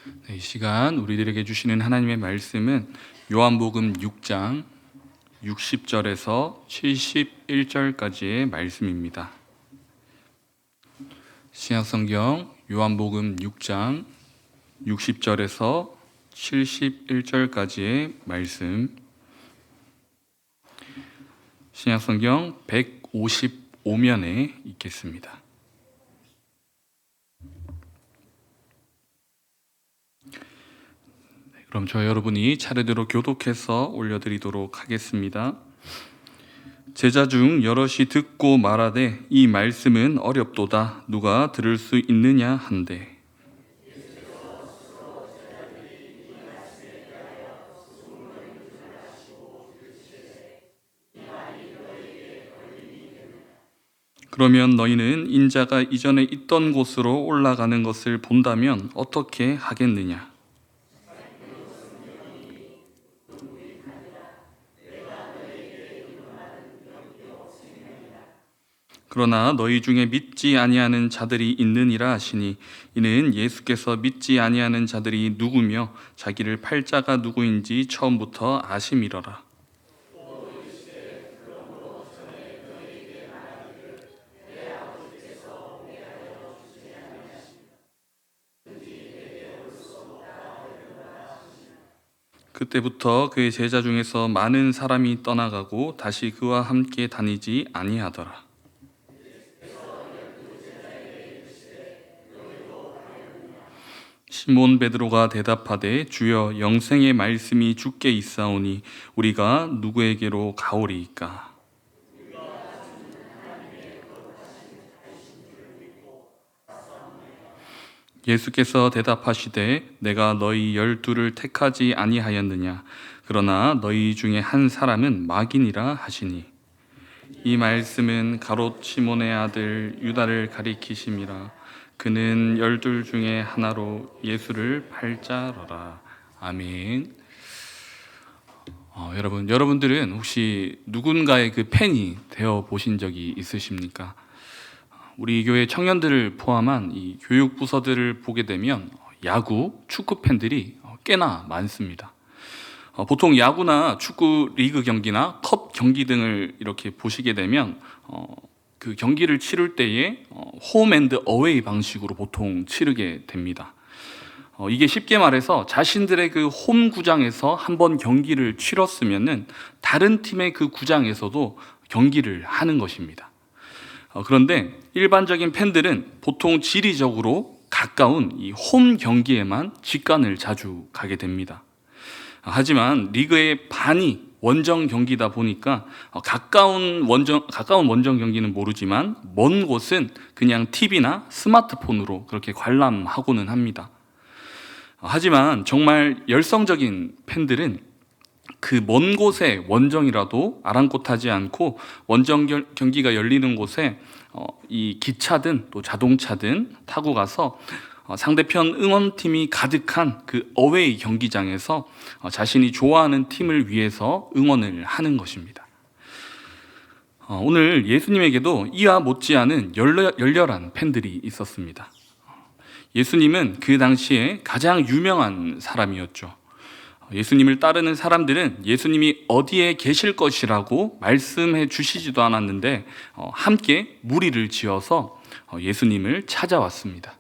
이 시간 우리들에게 주시는 하나님의 말씀은 요한복음 6장 60절에서 71절까지의 말씀입니다. 신약성경 요한복음 6장 60절에서 71절까지의 말씀, 신약성경 155면에 있겠습니다. 그럼 저 여러분이 차례대로 교독해서 올려드리도록 하겠습니다. 제자 중 여럿이 듣고 말하되 이 말씀은 어렵도다 누가 들을 수 있느냐 한대. 그러면 너희는 인자가 이전에 있던 곳으로 올라가는 것을 본다면 어떻게 하겠느냐? 그러나 너희 중에 믿지 아니하는 자들이 있느니라 하시니, 이는 예수께서 믿지 아니하는 자들이 누구며 자기를 팔 자가 누구인지 처음부터 아심이러라. 그때부터 그의 제자 중에서 많은 사람이 떠나가고 다시 그와 함께 다니지 아니하더라. 시몬 베드로가 대답하되 주여 영생의 말씀이 주께 있사오니 우리가 누구에게로 가오리이까? 예수께서 대답하시되 내가 너희 12를 택하지 아니하였느냐? 그러나 너희 중에 한 사람은 마귀니라 하시니, 이 말씀은 가롯 시몬의 아들 유다를 가리키심이라. 그는 12 중에 하나로 예수를 팔 자더라. 아멘. 여러분들은 혹시 누군가의 그 팬이 되어 보신 적이 있으십니까? 우리 교회 청년들을 포함한 이 교육 부서들을 보게 되면 야구, 축구 팬들이 꽤나 많습니다. 보통 야구나 축구 리그 경기나 컵 경기 등을 이렇게 보시게 되면 그 경기를 치를 때에 홈앤드 어웨이 방식으로 보통 치르게 됩니다. 이게 쉽게 말해서 자신들의 그 홈 구장에서 한번 경기를 치렀으면은 다른 팀의 그 구장에서도 경기를 하는 것입니다. 그런데 일반적인 팬들은 보통 지리적으로 가까운 이 홈 경기에만 직관을 자주 가게 됩니다. 하지만 리그의 반이 원정 경기다 보니까 가까운 원정 경기는 모르지만 먼 곳은 그냥 TV나 스마트폰으로 그렇게 관람하고는 합니다. 하지만 정말 열성적인 팬들은 그 먼 곳의 원정이라도 아랑곳하지 않고 원정 경기가 열리는 곳에 이 기차든 또 자동차든 타고 가서 상대편 응원팀이 가득한 그 어웨이 경기장에서 자신이 좋아하는 팀을 위해서 응원을 하는 것입니다. 오늘 예수님에게도 이와 못지않은 열렬한 팬들이 있었습니다. 예수님은 그 당시에 가장 유명한 사람이었죠. 예수님을 따르는 사람들은 예수님이 어디에 계실 것이라고 말씀해 주시지도 않았는데 함께 무리를 지어서 예수님을 찾아왔습니다.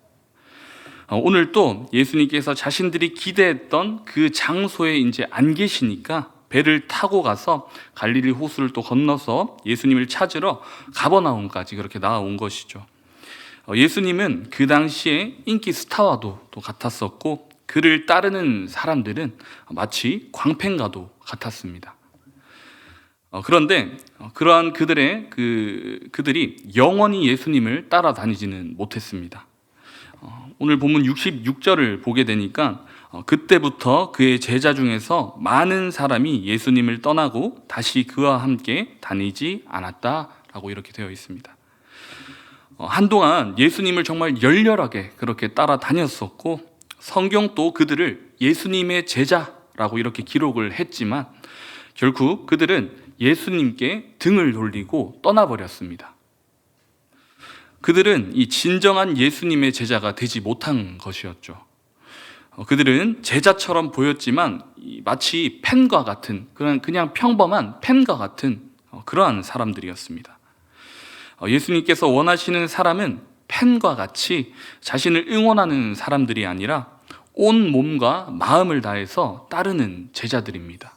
오늘 또 예수님께서 자신들이 기대했던 그 장소에 이제 안 계시니까 배를 타고 가서 갈릴리 호수를 또 건너서 예수님을 찾으러 가버나움까지 그렇게 나아온 것이죠. 예수님은 그 당시에 인기 스타와도 또 같았었고 그를 따르는 사람들은 마치 광팬과도 같았습니다. 그런데 그러한 그들이 영원히 예수님을 따라다니지는 못했습니다. 오늘 본문 66절을 보게 되니까 그때부터 그의 제자 중에서 많은 사람이 예수님을 떠나고 다시 그와 함께 다니지 않았다라고 이렇게 되어 있습니다. 한동안 예수님을 정말 열렬하게 그렇게 따라다녔었고 성경도 그들을 예수님의 제자라고 이렇게 기록을 했지만 결국 그들은 예수님께 등을 돌리고 떠나버렸습니다. 그들은 이 진정한 예수님의 제자가 되지 못한 것이었죠. 그들은 제자처럼 보였지만 마치 펜과 같은 그냥 평범한 펜과 같은 그러한 사람들이었습니다. 예수님께서 원하시는 사람은 펜과 같이 자신을 응원하는 사람들이 아니라 온 몸과 마음을 다해서 따르는 제자들입니다.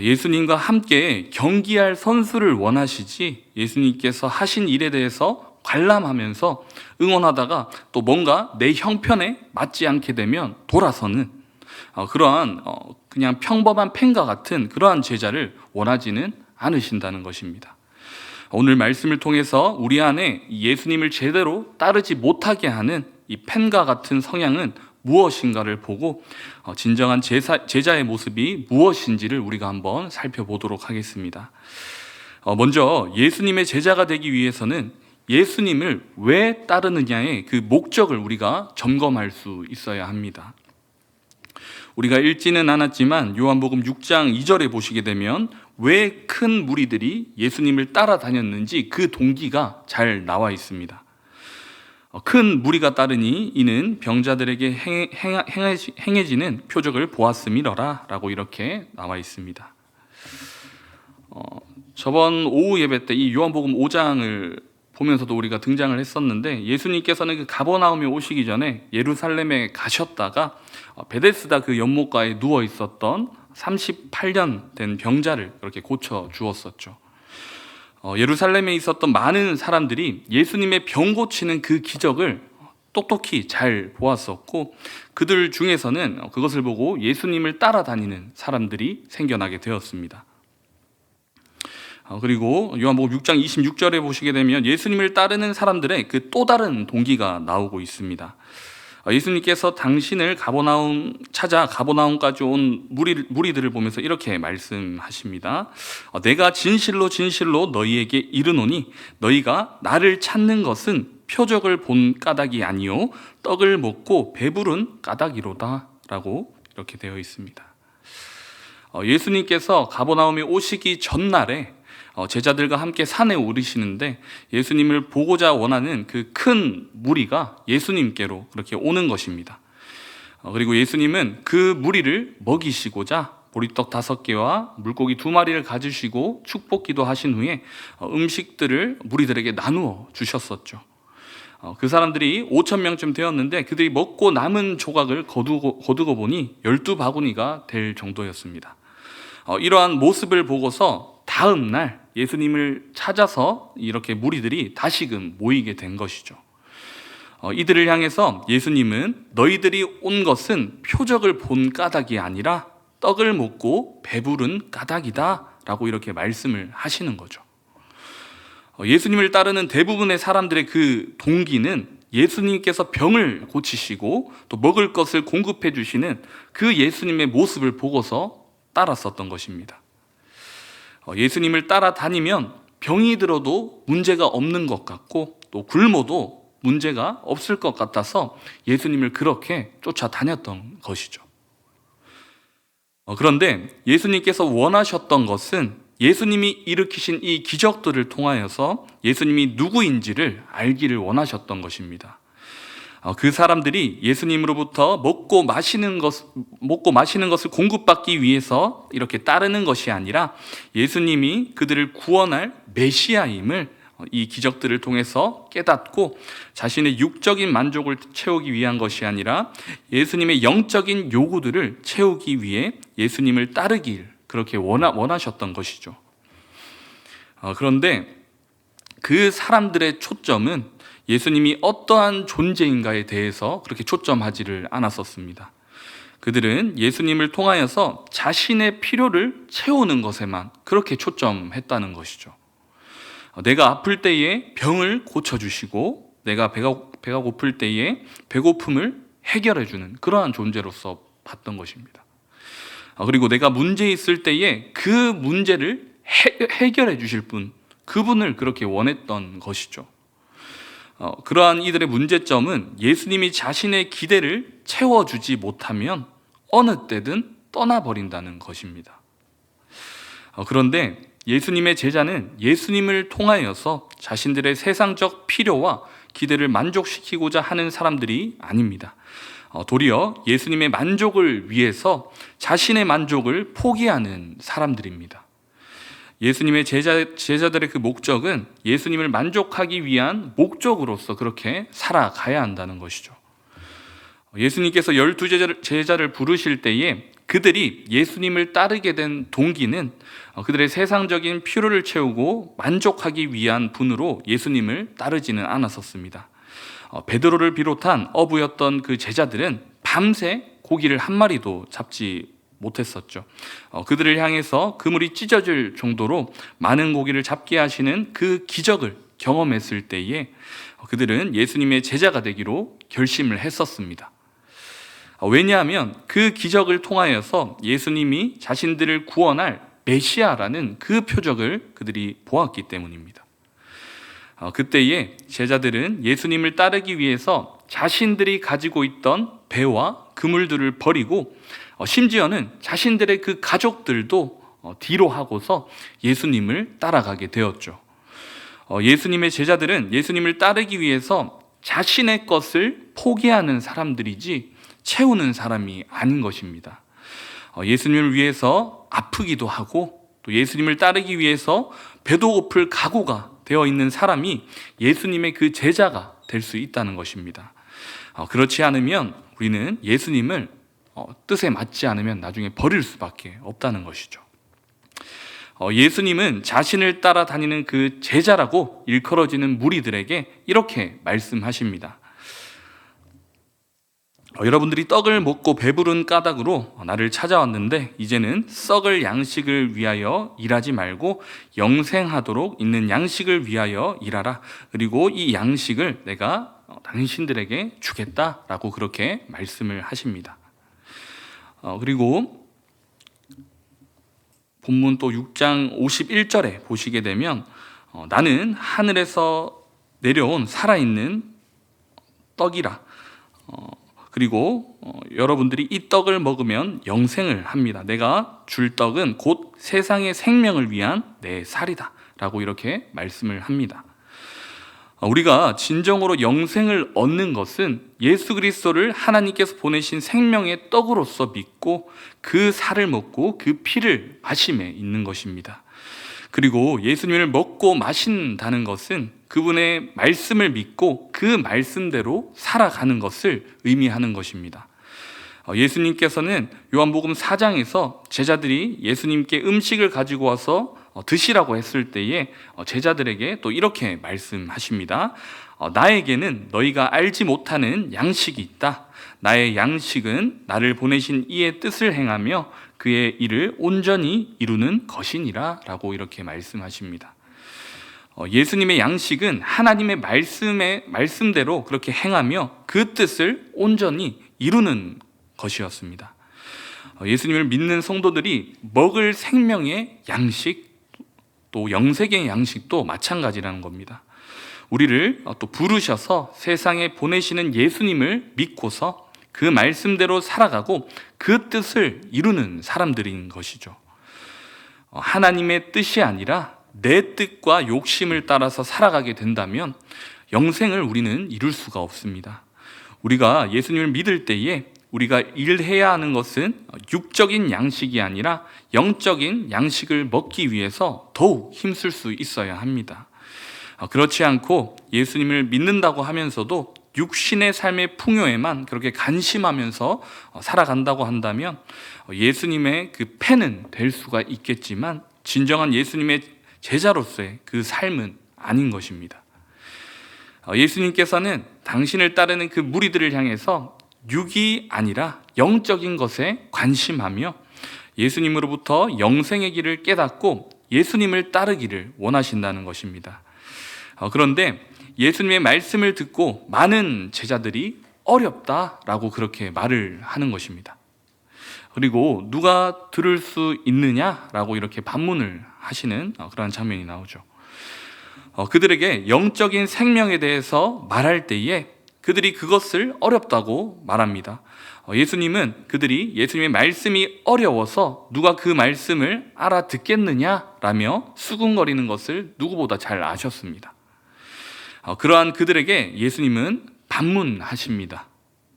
예수님과 함께 경기할 선수를 원하시지 예수님께서 하신 일에 대해서 관람하면서 응원하다가 또 뭔가 내 형편에 맞지 않게 되면 돌아서는 그러한 그냥 평범한 펜과 같은 그러한 제자를 원하지는 않으신다는 것입니다. 오늘 말씀을 통해서 우리 안에 예수님을 제대로 따르지 못하게 하는 이 펜과 같은 성향은 무엇인가를 보고 진정한 제자의 모습이 무엇인지를 우리가 한번 살펴보도록 하겠습니다. 먼저 예수님의 제자가 되기 위해서는 예수님을 왜 따르느냐의 그 목적을 우리가 점검할 수 있어야 합니다. 우리가 읽지는 않았지만 요한복음 6장 2절에 보시게 되면 왜 큰 무리들이 예수님을 따라다녔는지 그 동기가 잘 나와 있습니다. 큰 무리가 따르니 이는 병자들에게 행해지는 표적을 보았음이러라 라고 이렇게 나와 있습니다. 저번 오후 예배 때 이 요한복음 5장을 보면서도 우리가 등장을 했었는데 예수님께서는 그 가버나움에 오시기 전에 예루살렘에 가셨다가 베데스다 그 연못가에 누워 있었던 38년 된 병자를 그렇게 고쳐 주었었죠. 예루살렘에 있었던 많은 사람들이 예수님의 병 고치는 그 기적을 똑똑히 잘 보았었고 그들 중에서는 그것을 보고 예수님을 따라다니는 사람들이 생겨나게 되었습니다. 그리고 요한복음 6장 26절에 보시게 되면 예수님을 따르는 사람들의 그 또 다른 동기가 나오고 있습니다. 예수님께서 당신을 찾아 가버나움까지 온 무리들을 보면서 이렇게 말씀하십니다. 내가 진실로 진실로 너희에게 이르노니 너희가 나를 찾는 것은 표적을 본 까닭이 아니요 떡을 먹고 배부른 까닭이로다 라고 이렇게 되어 있습니다. 예수님께서 가버나움에 오시기 전날에 제자들과 함께 산에 오르시는데 예수님을 보고자 원하는 그 큰 무리가 예수님께로 그렇게 오는 것입니다. 그리고 예수님은 그 무리를 먹이시고자 보리떡 5개와 물고기 2마리를 가지시고 축복기도 하신 후에 음식들을 무리들에게 나누어 주셨었죠. 그 사람들이 5,000명쯤 되었는데 그들이 먹고 남은 조각을 거두고 보니 12바구니가 될 정도였습니다. 이러한 모습을 보고서 다음 날 예수님을 찾아서 이렇게 무리들이 다시금 모이게 된 것이죠. 이들을 향해서 예수님은 너희들이 온 것은 표적을 본 까닭이 아니라 떡을 먹고 배부른 까닭이다 라고 이렇게 말씀을 하시는 거죠. 예수님을 따르는 대부분의 사람들의 그 동기는 예수님께서 병을 고치시고 또 먹을 것을 공급해 주시는 그 예수님의 모습을 보고서 따랐었던 것입니다. 예수님을 따라다니면 병이 들어도 문제가 없는 것 같고 또 굶어도 문제가 없을 것 같아서 예수님을 그렇게 쫓아다녔던 것이죠. 그런데 예수님께서 원하셨던 것은 예수님이 일으키신 이 기적들을 통하여서 예수님이 누구인지를 알기를 원하셨던 것입니다. 그 사람들이 예수님으로부터 먹고 마시는 것을 공급받기 위해서 이렇게 따르는 것이 아니라 예수님이 그들을 구원할 메시아임을 이 기적들을 통해서 깨닫고 자신의 육적인 만족을 채우기 위한 것이 아니라 예수님의 영적인 요구들을 채우기 위해 예수님을 따르길 그렇게 원하셨던 것이죠. 그런데 그 사람들의 초점은 예수님이 어떠한 존재인가에 대해서 그렇게 초점하지를 않았었습니다. 그들은 예수님을 통하여서 자신의 필요를 채우는 것에만 그렇게 초점했다는 것이죠. 내가 아플 때에 병을 고쳐주시고 내가 배가 고플 때에 배고픔을 해결해주는 그러한 존재로서 봤던 것입니다. 그리고 내가 문제 있을 때에 그 문제를 해결해 주실 분, 그분을 그렇게 원했던 것이죠. 그러한 이들의 문제점은 예수님이 자신의 기대를 채워주지 못하면 어느 때든 떠나버린다는 것입니다. 그런데 예수님의 제자는 예수님을 통하여서 자신들의 세상적 필요와 기대를 만족시키고자 하는 사람들이 아닙니다. 도리어 예수님의 만족을 위해서 자신의 만족을 포기하는 사람들입니다. 예수님의 제자들의 그 목적은 예수님을 만족하기 위한 목적으로서 그렇게 살아가야 한다는 것이죠. 예수님께서 12제자를 부르실 때에 그들이 예수님을 따르게 된 동기는 그들의 세상적인 필요를 채우고 만족하기 위한 분으로 예수님을 따르지는 않았었습니다. 베드로를 비롯한 어부였던 그 제자들은 밤새 고기를 한 마리도 잡지 못했었죠. 그들을 향해서 그물이 찢어질 정도로 많은 고기를 잡게 하시는 그 기적을 경험했을 때에 그들은 예수님의 제자가 되기로 결심을 했었습니다. 왜냐하면 그 기적을 통하여서 예수님이 자신들을 구원할 메시아라는 그 표적을 그들이 보았기 때문입니다. 그때에 제자들은 예수님을 따르기 위해서 자신들이 가지고 있던 배와 그물들을 버리고 심지어는 자신들의 그 가족들도 뒤로 하고서 예수님을 따라가게 되었죠. 예수님의 제자들은 예수님을 따르기 위해서 자신의 것을 포기하는 사람들이지 채우는 사람이 아닌 것입니다. 예수님을 위해서 아프기도 하고 또 예수님을 따르기 위해서 배도 고플 각오가 되어 있는 사람이 예수님의 그 제자가 될 수 있다는 것입니다. 그렇지 않으면 우리는 예수님을 뜻에 맞지 않으면 나중에 버릴 수밖에 없다는 것이죠. 예수님은 자신을 따라다니는 그 제자라고 일컬어지는 무리들에게 이렇게 말씀하십니다. 여러분들이 떡을 먹고 배부른 까닭으로 나를 찾아왔는데 이제는 썩을 양식을 위하여 일하지 말고 영생하도록 있는 양식을 위하여 일하라. 그리고 이 양식을 내가 당신들에게 주겠다라고 그렇게 말씀을 하십니다. 그리고 본문 또 6장 51절에 보시게 되면 나는 하늘에서 내려온 살아있는 떡이라. 그리고 여러분들이 이 떡을 먹으면 영생을 합니다. 내가 줄 떡은 곧 세상의 생명을 위한 내 살이다 라고 이렇게 말씀을 합니다. 우리가 진정으로 영생을 얻는 것은 예수 그리스도를 하나님께서 보내신 생명의 떡으로서 믿고 그 살을 먹고 그 피를 마심에 있는 것입니다. 그리고 예수님을 먹고 마신다는 것은 그분의 말씀을 믿고 그 말씀대로 살아가는 것을 의미하는 것입니다. 예수님께서는 요한복음 4장에서 제자들이 예수님께 음식을 가지고 와서 드시라고 했을 때에 제자들에게 또 이렇게 말씀하십니다. 나에게는 너희가 알지 못하는 양식이 있다. 나의 양식은 나를 보내신 이의 뜻을 행하며 그의 일을 온전히 이루는 것이니라 라고 이렇게 말씀하십니다. 예수님의 양식은 하나님의 말씀대로 그렇게 행하며 그 뜻을 온전히 이루는 것이었습니다. 예수님을 믿는 성도들이 먹을 생명의 양식 또 영생의 양식도 마찬가지라는 겁니다. 우리를 또 부르셔서 세상에 보내시는 예수님을 믿고서 그 말씀대로 살아가고 그 뜻을 이루는 사람들인 것이죠. 하나님의 뜻이 아니라 내 뜻과 욕심을 따라서 살아가게 된다면 영생을 우리는 이룰 수가 없습니다. 우리가 예수님을 믿을 때에 우리가 일해야 하는 것은 육적인 양식이 아니라 영적인 양식을 먹기 위해서 더욱 힘쓸 수 있어야 합니다. 그렇지 않고 예수님을 믿는다고 하면서도 육신의 삶의 풍요에만 그렇게 간심하면서 살아간다고 한다면 예수님의 그 팬은 될 수가 있겠지만 진정한 예수님의 제자로서의 그 삶은 아닌 것입니다. 예수님께서는 당신을 따르는 그 무리들을 향해서 육이 아니라 영적인 것에 관심하며 예수님으로부터 영생의 길을 깨닫고 예수님을 따르기를 원하신다는 것입니다. 그런데 예수님의 말씀을 듣고 많은 제자들이 어렵다라고 그렇게 말을 하는 것입니다. 그리고 누가 들을 수 있느냐라고 이렇게 반문을 하시는 그런 장면이 나오죠. 그들에게 영적인 생명에 대해서 말할 때에 그들이 그것을 어렵다고 말합니다. 예수님은 그들이 예수님의 말씀이 어려워서 누가 그 말씀을 알아듣겠느냐라며 수군거리는 것을 누구보다 잘 아셨습니다. 그러한 그들에게 예수님은 반문하십니다.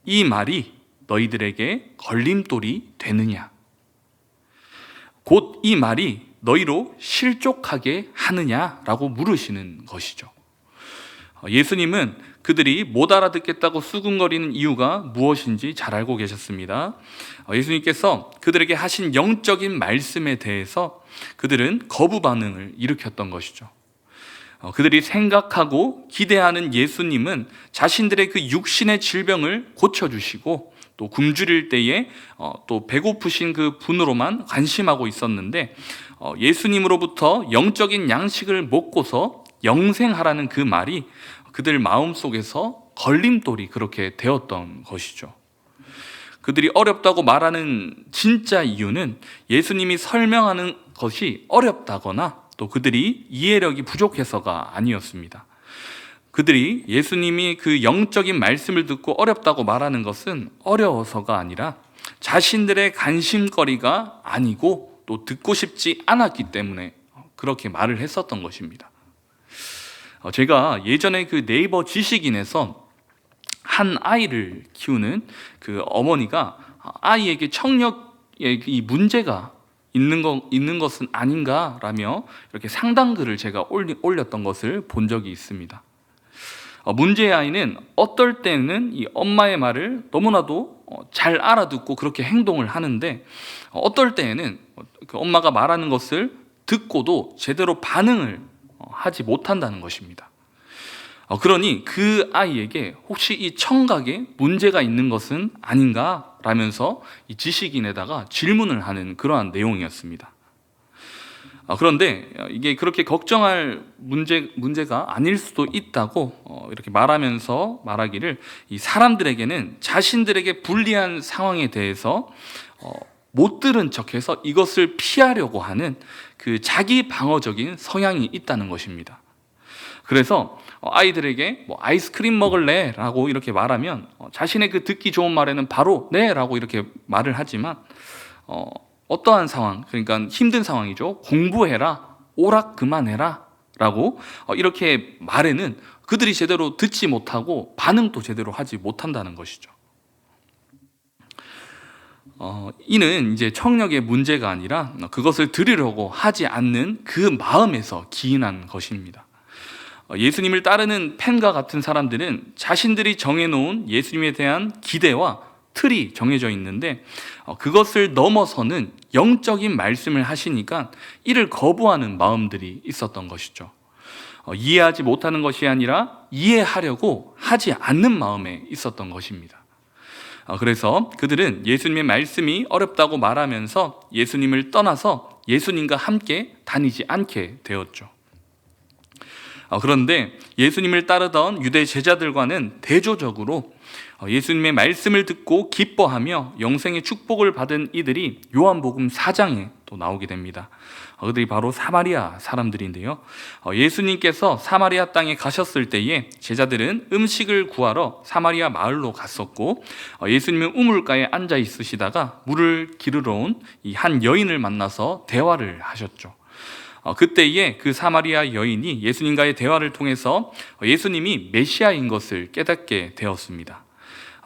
이 말이 너희들에게 걸림돌이 되느냐? 곧 이 말이 너희로 실족하게 하느냐라고 물으시는 것이죠. 예수님은 그들이 못 알아듣겠다고 수군거리는 이유가 무엇인지 잘 알고 계셨습니다. 예수님께서 그들에게 하신 영적인 말씀에 대해서 그들은 거부 반응을 일으켰던 것이죠. 그들이 생각하고 기대하는 예수님은 자신들의 그 육신의 질병을 고쳐주시고 또 굶주릴 때에 또 배고프신 그 분으로만 관심하고 있었는데, 예수님으로부터 영적인 양식을 먹고서 영생하라는 그 말이 그들 마음속에서 걸림돌이 그렇게 되었던 것이죠. 그들이 어렵다고 말하는 진짜 이유는 예수님이 설명하는 것이 어렵다거나 또 그들이 이해력이 부족해서가 아니었습니다. 그들이 예수님이 그 영적인 말씀을 듣고 어렵다고 말하는 것은 어려워서가 아니라 자신들의 관심거리가 아니고 또 듣고 싶지 않았기 때문에 그렇게 말을 했었던 것입니다. 제가 예전에 그 네이버 지식인에서 한 아이를 키우는 그 어머니가 아이에게 청력에 이 문제가 있는 것은 아닌가라며 이렇게 상담글을 제가 올렸던 것을 본 적이 있습니다. 문제의 아이는 어떨 때는 이 엄마의 말을 너무나도 잘 알아듣고 그렇게 행동을 하는데, 어떨 때에는 그 엄마가 말하는 것을 듣고도 제대로 반응을 하지 못한다는 것입니다. 그러니 그 아이에게 혹시 이 청각에 문제가 있는 것은 아닌가 라면서 이 지식인에다가 질문을 하는 그러한 내용이었습니다. 그런데 이게 그렇게 걱정할 문제가 아닐 수도 있다고 이렇게 말하면서 말하기를, 이 사람들에게는 자신들에게 불리한 상황에 대해서 못 들은 척해서 이것을 피하려고 하는 그 자기 방어적인 성향이 있다는 것입니다. 그래서 아이들에게 뭐 아이스크림 먹을래? 라고 이렇게 말하면 자신의 그 듣기 좋은 말에는 바로 네! 라고 이렇게 말을 하지만 어떠한 상황, 그러니까 힘든 상황이죠. 공부해라, 오락 그만해라 라고 이렇게 말에는 그들이 제대로 듣지 못하고 반응도 제대로 하지 못한다는 것이죠. 이는 이제 청력의 문제가 아니라 그것을 들으려고 하지 않는 그 마음에서 기인한 것입니다. 예수님을 따르는 팬과 같은 사람들은 자신들이 정해놓은 예수님에 대한 기대와 틀이 정해져 있는데, 그것을 넘어서는 영적인 말씀을 하시니까 이를 거부하는 마음들이 있었던 것이죠. 이해하지 못하는 것이 아니라 이해하려고 하지 않는 마음에 있었던 것입니다. 그래서 그들은 예수님의 말씀이 어렵다고 말하면서 예수님을 떠나서 예수님과 함께 다니지 않게 되었죠. 그런데 예수님을 따르던 유대 제자들과는 대조적으로 예수님의 말씀을 듣고 기뻐하며 영생의 축복을 받은 이들이 요한복음 4장에 또 나오게 됩니다. 그들이 바로 사마리아 사람들인데요. 예수님께서 사마리아 땅에 가셨을 때에 제자들은 음식을 구하러 사마리아 마을로 갔었고, 예수님은 우물가에 앉아 있으시다가 물을 기르러 온 이 한 여인을 만나서 대화를 하셨죠. 그때에 그 사마리아 여인이 예수님과의 대화를 통해서 예수님이 메시아인 것을 깨닫게 되었습니다.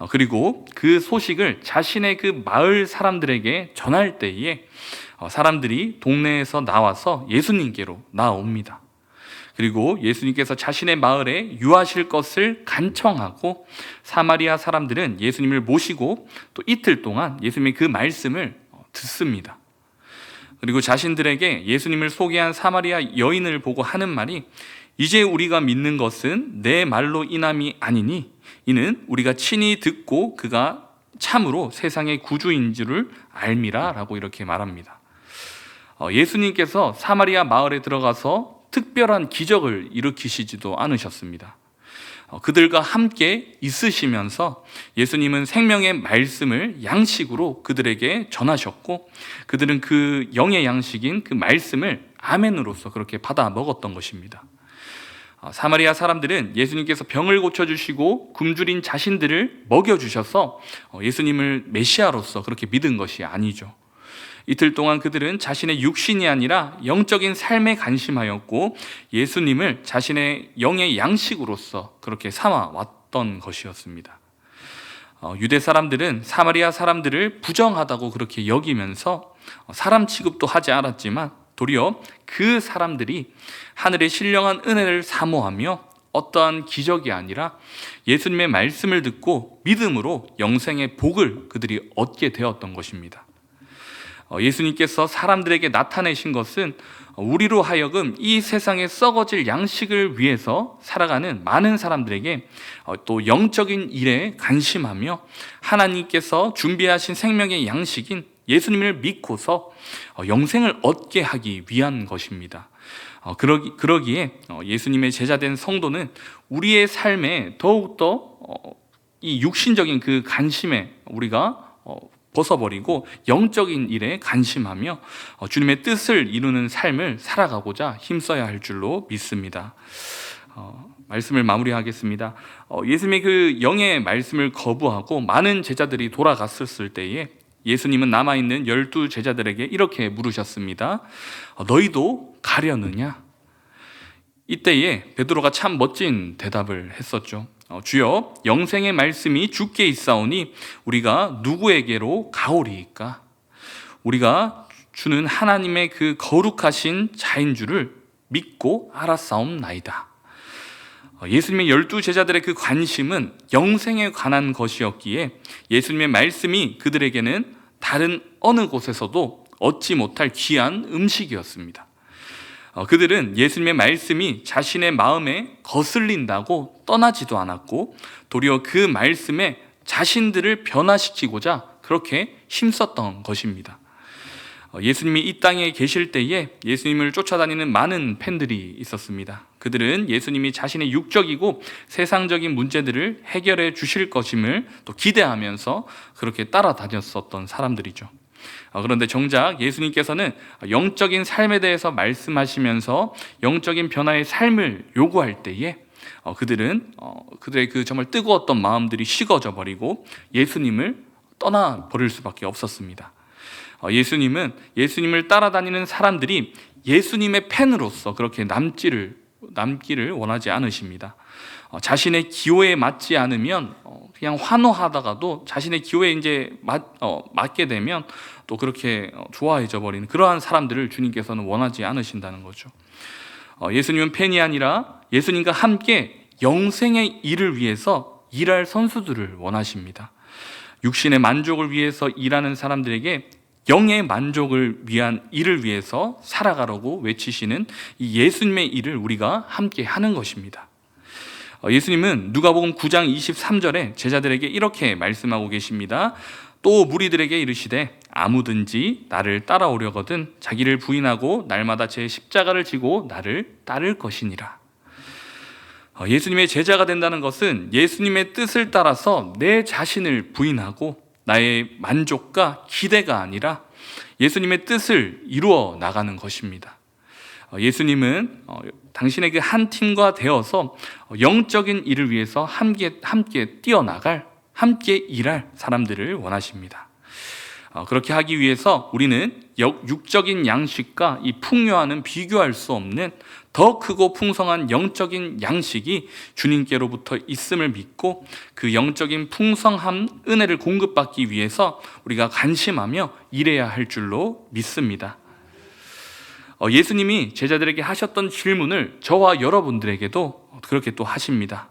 그리고 그 소식을 자신의 그 마을 사람들에게 전할 때에 사람들이 동네에서 나와서 예수님께로 나옵니다. 그리고 예수님께서 자신의 마을에 유하실 것을 간청하고 사마리아 사람들은 예수님을 모시고 또 이틀 동안 예수님의 그 말씀을 듣습니다. 그리고 자신들에게 예수님을 소개한 사마리아 여인을 보고 하는 말이, 이제 우리가 믿는 것은 내 말로 인함이 아니니 이는 우리가 친히 듣고 그가 참으로 세상의 구주인 줄을 알미라 라고 이렇게 말합니다. 예수님께서 사마리아 마을에 들어가서 특별한 기적을 일으키시지도 않으셨습니다. 그들과 함께 있으시면서 예수님은 생명의 말씀을 양식으로 그들에게 전하셨고, 그들은 그 영의 양식인 그 말씀을 아멘으로서 그렇게 받아 먹었던 것입니다. 사마리아 사람들은 예수님께서 병을 고쳐주시고 굶주린 자신들을 먹여주셔서 예수님을 메시아로서 그렇게 믿은 것이 아니죠. 이틀 동안 그들은 자신의 육신이 아니라 영적인 삶에 관심하였고 예수님을 자신의 영의 양식으로서 그렇게 삼아왔던 것이었습니다. 유대 사람들은 사마리아 사람들을 부정하다고 그렇게 여기면서 사람 취급도 하지 않았지만 도리어 그 사람들이 하늘의 신령한 은혜를 사모하며 어떠한 기적이 아니라 예수님의 말씀을 듣고 믿음으로 영생의 복을 그들이 얻게 되었던 것입니다. 예수님께서 사람들에게 나타내신 것은 우리로 하여금 이 세상에 썩어질 양식을 위해서 살아가는 많은 사람들에게 또 영적인 일에 관심하며 하나님께서 준비하신 생명의 양식인 예수님을 믿고서 영생을 얻게 하기 위한 것입니다. 그러기에 예수님의 제자된 성도는 우리의 삶에 더욱더 이 육신적인 그 관심에 우리가 벗어버리고 영적인 일에 관심하며 주님의 뜻을 이루는 삶을 살아가고자 힘써야 할 줄로 믿습니다. 말씀을 마무리하겠습니다. 예수님의 그 영의 말씀을 거부하고 많은 제자들이 돌아갔었을 때에 예수님은 남아있는 12 제자들에게 이렇게 물으셨습니다. 너희도 가려느냐? 이때에 베드로가 참 멋진 대답을 했었죠. 주여, 영생의 말씀이 주께 있사오니 우리가 누구에게로 가오리이까? 우리가 주는 하나님의 그 거룩하신 자인 줄을 믿고 알았사옵나이다. 예수님의 12 제자들의 그 관심은 영생에 관한 것이었기에 예수님의 말씀이 그들에게는 다른 어느 곳에서도 얻지 못할 귀한 음식이었습니다. 그들은 예수님의 말씀이 자신의 마음에 거슬린다고 떠나지도 않았고 도리어 그 말씀에 자신들을 변화시키고자 그렇게 힘썼던 것입니다. 예수님이 이 땅에 계실 때에 예수님을 쫓아다니는 많은 팬들이 있었습니다. 그들은 예수님이 자신의 육적이고 세상적인 문제들을 해결해 주실 것임을 또 기대하면서 그렇게 따라다녔었던 사람들이죠. 그런데 정작 예수님께서는 영적인 삶에 대해서 말씀하시면서 영적인 변화의 삶을 요구할 때에 그들의 그 정말 뜨거웠던 마음들이 식어져 버리고 예수님을 떠나버릴 수밖에 없었습니다. 예수님을 따라다니는 사람들이 예수님의 팬으로서 그렇게 남기를 원하지 않으십니다. 자신의 기호에 맞지 않으면 그냥 환호하다가도 자신의 기호에 이제 맞게 되면 또 그렇게 좋아해져 버리는 그러한 사람들을 주님께서는 원하지 않으신다는 거죠. 예수님은 팬이 아니라 예수님과 함께 영생의 일을 위해서 일할 선수들을 원하십니다. 육신의 만족을 위해서 일하는 사람들에게 영의 만족을 위한 일을 위해서 살아가라고 외치시는 이 예수님의 일을 우리가 함께 하는 것입니다. 예수님은 누가복음 9장 23절에 제자들에게 이렇게 말씀하고 계십니다. 또 무리들에게 이르시되 아무든지 나를 따라오려거든 자기를 부인하고 날마다 제 십자가를 지고 나를 따를 것이니라. 예수님의 제자가 된다는 것은 예수님의 뜻을 따라서 내 자신을 부인하고 나의 만족과 기대가 아니라 예수님의 뜻을 이루어 나가는 것입니다. 예수님은 당신의 그 한 팀과 되어서 영적인 일을 위해서 함께 뛰어나갈, 함께 일할 사람들을 원하십니다. 그렇게 하기 위해서 우리는 육적인 양식과 이 풍요와는 비교할 수 없는 더 크고 풍성한 영적인 양식이 주님께로부터 있음을 믿고 그 영적인 풍성한 은혜를 공급받기 위해서 우리가 관심하며 일해야 할 줄로 믿습니다. 예수님이 제자들에게 하셨던 질문을 저와 여러분들에게도 그렇게 또 하십니다.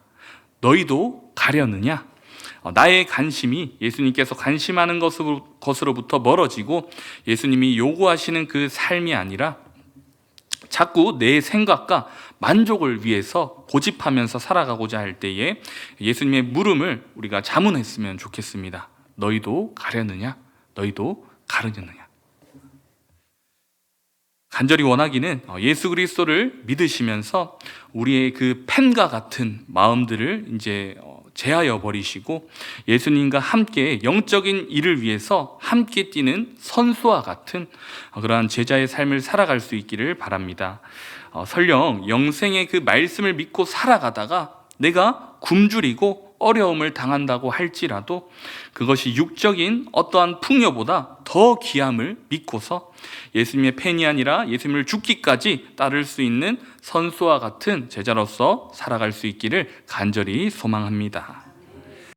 너희도 가려느냐? 나의 관심이 예수님께서 관심하는 것으로부터 멀어지고 예수님이 요구하시는 그 삶이 아니라 자꾸 내 생각과 만족을 위해서 고집하면서 살아가고자 할 때에 예수님의 물음을 우리가 자문했으면 좋겠습니다. 너희도 가려느냐? 너희도 가려느냐? 간절히 원하기는 예수 그리스도를 믿으시면서 우리의 그 펜과 같은 마음들을 이제 제하여 버리시고 예수님과 함께 영적인 일을 위해서 함께 뛰는 선수와 같은 그러한 제자의 삶을 살아갈 수 있기를 바랍니다. 설령 영생의 그 말씀을 믿고 살아가다가 내가 굶주리고 어려움을 당한다고 할지라도 그것이 육적인 어떠한 풍요보다 더 귀함을 믿고서 예수님의 팬이 아니라 예수님을 죽기까지 따를 수 있는 선수와 같은 제자로서 살아갈 수 있기를 간절히 소망합니다.